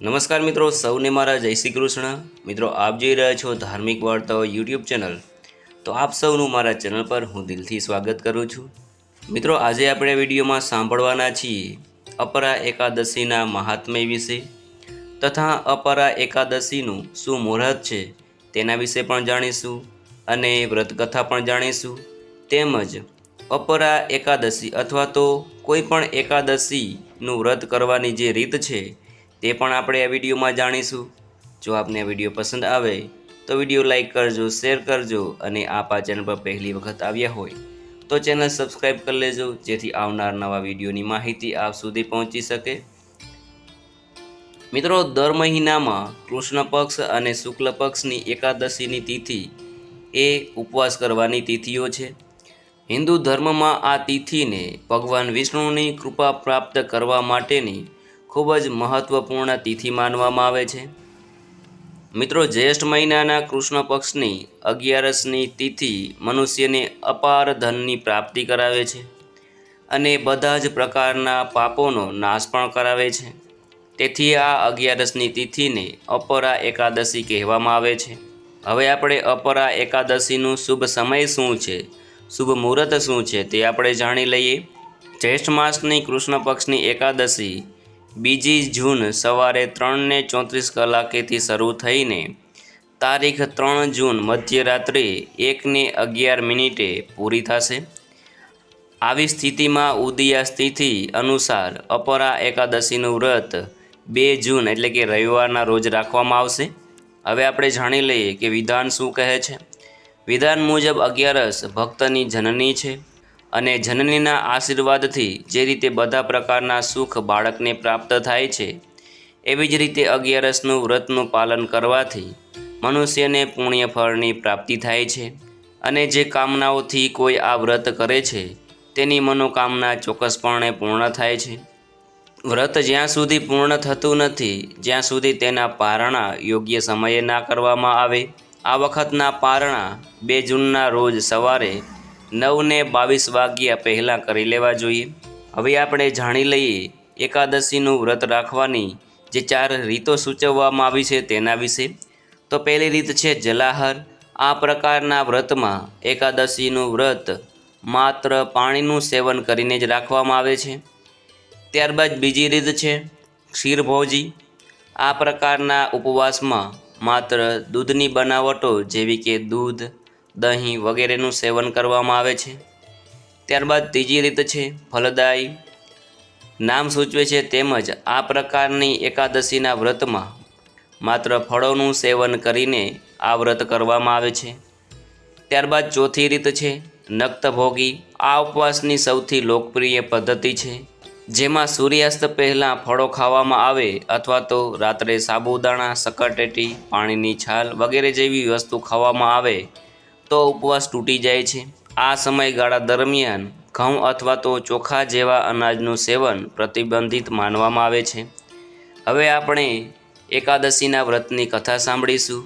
નમસ્કાર મિત્રો, સૌને મારા જય શ્રી કૃષ્ણ। મિત્રો, આપ જોઈ રહ્યા છો ધાર્મિક વાર્તાઓ યુટ્યુબ ચેનલ। તો આપ સૌનું મારા ચેનલ પર હું દિલથી સ્વાગત કરું છું। મિત્રો, આજે આપણે વિડીયોમાં સાંભળવાના છીએ અપરા એકાદશીના મહાત્મ્ય વિશે તથા અપરા એકાદશીનું શું મુહૂર્ત છે તેના વિશે પણ જાણીશું અને વ્રતકથા પણ જાણીશું। તેમજ અપરા એકાદશી અથવા તો કોઈ પણ એકાદશીનું વ્રત કરવાની જે રીત છે તે પણ આપણે આ વિડીયોમાં જાણીશું। જો આપને આ વિડીયો પસંદ આવે તો વિડીયો લાઈક કરજો, શેર કરજો અને આપ આ ચેનલ પર પહેલી વખત આવ્યા હોય તો ચેનલ સબસ્ક્રાઈબ કરી લેજો, જેથી આવનાર નવા વિડીયોની માહિતી આપ સુધી પહોંચી શકે। મિત્રો, દર મહિનામાં કૃષ્ણ પક્ષ અને શુક્લ પક્ષની એકાદશીની તિથિ એ ઉપવાસ કરવાની તિથિઓ છે। હિન્દુ ધર્મમાં આ તિથિને ભગવાન વિષ્ણુની કૃપા પ્રાપ્ત કરવા માટેની ખૂબ જ મહત્વપૂર્ણ તિથિ માનવામાં આવે છે। મિત્રો, જ્યેષ્ઠ મહિનાના કૃષ્ણ પક્ષની 11મી તિથિ મનુષ્યને અપાર ધનની પ્રાપ્તિ કરાવે છે અને બધા જ પ્રકારના પાપોનો નાશ પણ કરાવે છે। તેથી આ 11મી તિથિને અપરા એકાદશી કહેવામાં આવે છે। હવે આપણે અપરા એકાદશીનું શુભ સમય શું છે, શુભ મુહૂર્ત શું છે તે આપણે જાણી લઈએ। જ્યેષ્ઠ માસની કૃષ્ણ પક્ષની એકાદશી 2 જૂન સવારે 3:34 કલાકેથી શરૂ થઈને તારીખ 3 જૂન મધ્યરાત્રે 1:11 પૂરી થશે। આવી સ્થિતિમાં ઉદયા તિથિ અનુસાર અપરા એકાદશીનું વ્રત 2 જૂન એટલે કે રવિવારના રોજ રાખવામાં આવશે। હવે આપણે જાણી લઈએ કે વિધાન શું કહે છે। વિધાન મુજબ 11 ભક્તની જનની છે અને જનનીના આશીર્વાદથી જે રીતે બધા પ્રકારના સુખ બાળકને પ્રાપ્ત થાય છે, એવી જ રીતે 11નું વ્રતનું પાલન કરવાથી મનુષ્યને પુણ્ય ફળની પ્રાપ્તિ થાય છે અને જે કામનાઓથી કોઈ આ વ્રત કરે છે તેની મનોકામના ચોક્કસપણે પૂર્ણ થાય છે। વ્રત જ્યાં સુધી પૂર્ણ થતું નથી જ્યાં સુધી તેના પારણા યોગ્ય સમયે ના કરવામાં આવે। આ વખતના પારણા 2 જૂનના રોજ સવારે 9:22 વાગ્યા પહેલાં કરી લેવા જોઈએ। હવે આપણે જાણી લઈએ એકાદશીનું વ્રત રાખવાની જે 4 રીતો સૂચવવામાં આવી છે તેના વિશે। તો પહેલી રીત છે જલાહાર। આ પ્રકારના વ્રતમાં એકાદશીનું વ્રત માત્ર પાણીનું સેવન કરીને જ રાખવામાં આવે છે। ત્યારબાદ બીજી રીત છે ક્ષીરભોજી। આ પ્રકારના ઉપવાસમાં માત્ર દૂધની બનાવટો જેવી કે દૂધ, દહીં વગેરેનું સેવન કરવામાં આવે છે। ત્યારબાદ ત્રીજી રીત છે ફલદાયી। નામ સૂચવે છે તેમજ આ પ્રકારની એકાદશીના વ્રતમાં માત્ર ફળોનું સેવન કરીને આ વ્રત કરવામાં આવે છે। ત્યારબાદ ચોથી રીત છે નક્તભોગી। આ ઉપવાસની સૌથી લોકપ્રિય પદ્ધતિ છે, જેમાં સૂર્યાસ્ત પહેલાં ફળો ખાવામાં આવે અથવા તો રાત્રે સાબુદાણા, શક્કરટેટી, પાણીની છાલ વગેરે જેવી વસ્તુ ખાવામાં આવે તો ઉપવાસ તૂટી જાય છે। આ સમયગાળા દરમિયાન ઘઉં અથવા તો ચોખા જેવા અનાજનું સેવન પ્રતિબંધિત માનવામાં આવે છે। હવે આપણે એકાદશીના વ્રતની કથા સાંભળીશું।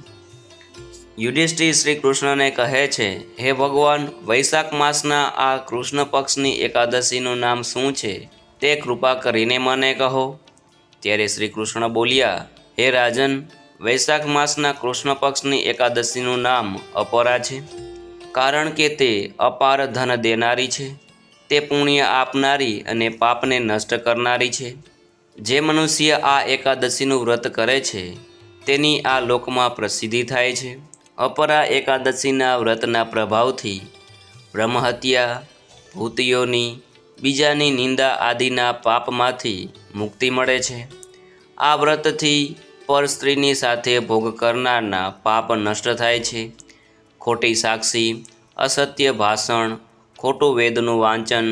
યુધિષ્ઠિર શ્રી કૃષ્ણને કહે છે, હે ભગવાન, વૈશાખ માસના આ કૃષ્ણ પક્ષની એકાદશીનું નામ શું છે તે કૃપા કરીને મને કહો। ત્યારે શ્રી કૃષ્ણ બોલ્યા, હે રાજન, વૈશાખ માસના કૃષ્ણ પક્ષની એકાદશીનું નામ અપરા છે, કારણ કે તે અપાર ધન દેનારી છે, તે પુણ્ય આપનારી અને પાપને નષ્ટ કરનારી છે। જે મનુષ્ય આ એકાદશીનું વ્રત કરે છે તેની આ લોકમાં પ્રસિદ્ધિ થાય છે। અપરા એકાદશીના વ્રતના પ્રભાવથી બ્રહ્મહત્યા, ભૂતયોની, બીજાની નિંદા આદિના પાપમાંથી મુક્તિ મળે છે। આ વ્રતથી પર સ્ત્રીની સાથે ભોગ કરનારના પાપ નષ્ટ થાય છે। ખોટી સાક્ષી, અસત્ય ભાષણ, ખોટું વેદનું વાંચન,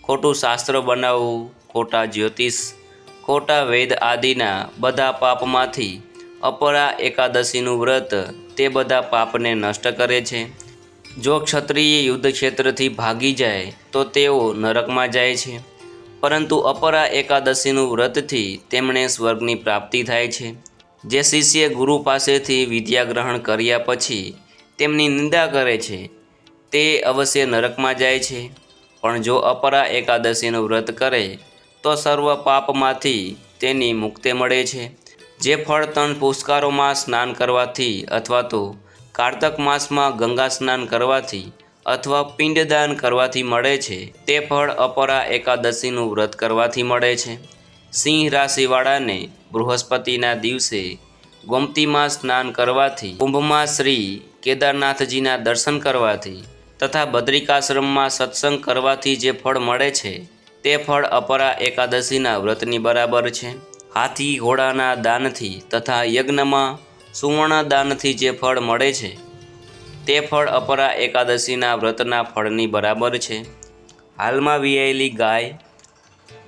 ખોટું શાસ્ત્ર બનાવવું, ખોટા જ્યોતિષ, ખોટા વેદ આદિના બધા પાપમાંથી અપરા એકાદશીનું વ્રત તે બધા પાપને નષ્ટ કરે છે। જો ક્ષત્રિય યુદ્ધ ક્ષેત્રથી ભાગી જાય તો તેઓ નરકમાં જાય છે, પરંતુ અપરા એકાદશીનું વ્રતથી તેમણે સ્વર્ગની પ્રાપ્તિ થાય છે। જે શિષ્ય ગુરુ પાસેથી વિદ્યા ગ્રહણ કર્યા પછી તેમની નિંદા કરે છે તે અવશ્ય નરકમાં જાય છે, પણ જો અપરા એકાદશીનું વ્રત કરે તો સર્વ પાપમાંથી તેની મુક્તિ મળે છે। જે ફળ 3 પુષ્કરોમાં સ્નાન કરવાથી અથવા તો કારતક માસમાં ગંગા સ્નાન કરવાથી અથવા પિંડદાન કરવાથી મળે છે તે ફળ અપરા એકાદશીનું વ્રત કરવાથી મળે છે। સિંહ રાશિવાળાને બૃહસ્પતિના દિવસે ગોમતીમાં સ્નાન કરવાથી, કુંભમાં શ્રી કેદારનાથજીના દર્શન કરવાથી તથા બદ્રિકાશ્રમમાં સત્સંગ કરવાથી જે ફળ મળે છે તે ફળ અપરા એકાદશીના વ્રતની બરાબર છે। હાથી ઘોડાના દાનથી તથા યજ્ઞમાં સુવર્ણ દાનથી જે ફળ મળે છે તે ફળ અપરા એકાદશીના વ્રતના ફળની બરાબર છે। હાલમાં વિયાયેલી ગાય,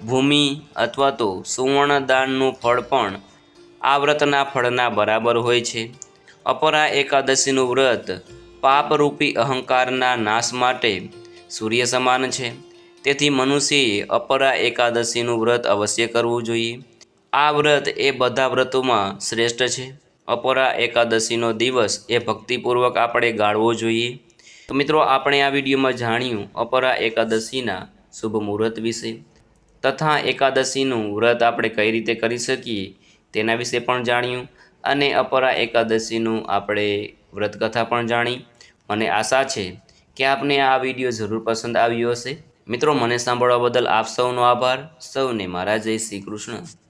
ભૂમિ અથવા તો સુવર્ણ દાનનું ફળ પણ આ વ્રતના ફળના બરાબર હોય છે। અપરા એકાદશીનું વ્રત પાપરૂપી અહંકારના નાશ માટે સૂર્ય સમાન છે, તેથી મનુષ્યએ અપરા એકાદશીનું વ્રત અવશ્ય કરવું જોઈએ। આ વ્રત એ બધા વ્રતોમાં શ્રેષ્ઠ છે। અપરા એકાદશીનો દિવસ એ ભક્તિપૂર્વક આપણે ગાળવો જોઈએ। તો મિત્રો, આપણે આ વિડીયોમાં જાણ્યું અપરા એકાદશીના શુભ મુહૂર્ત વિશે તથા એકાદશીનું વ્રત આપણે કઈ રીતે કરી શકીએ તેના વિશે પણ જાણ્યું અને અપરા એકાદશીનું આપણે વ્રતકથા પણ જાણી। મને આશા છે કે આપને આ વિડીયો જરૂર પસંદ આવ્યો હશે। મિત્રો, મને સાંભળવા બદલ આપ સૌનો આભાર। સૌને મારા જય શ્રી કૃષ્ણ।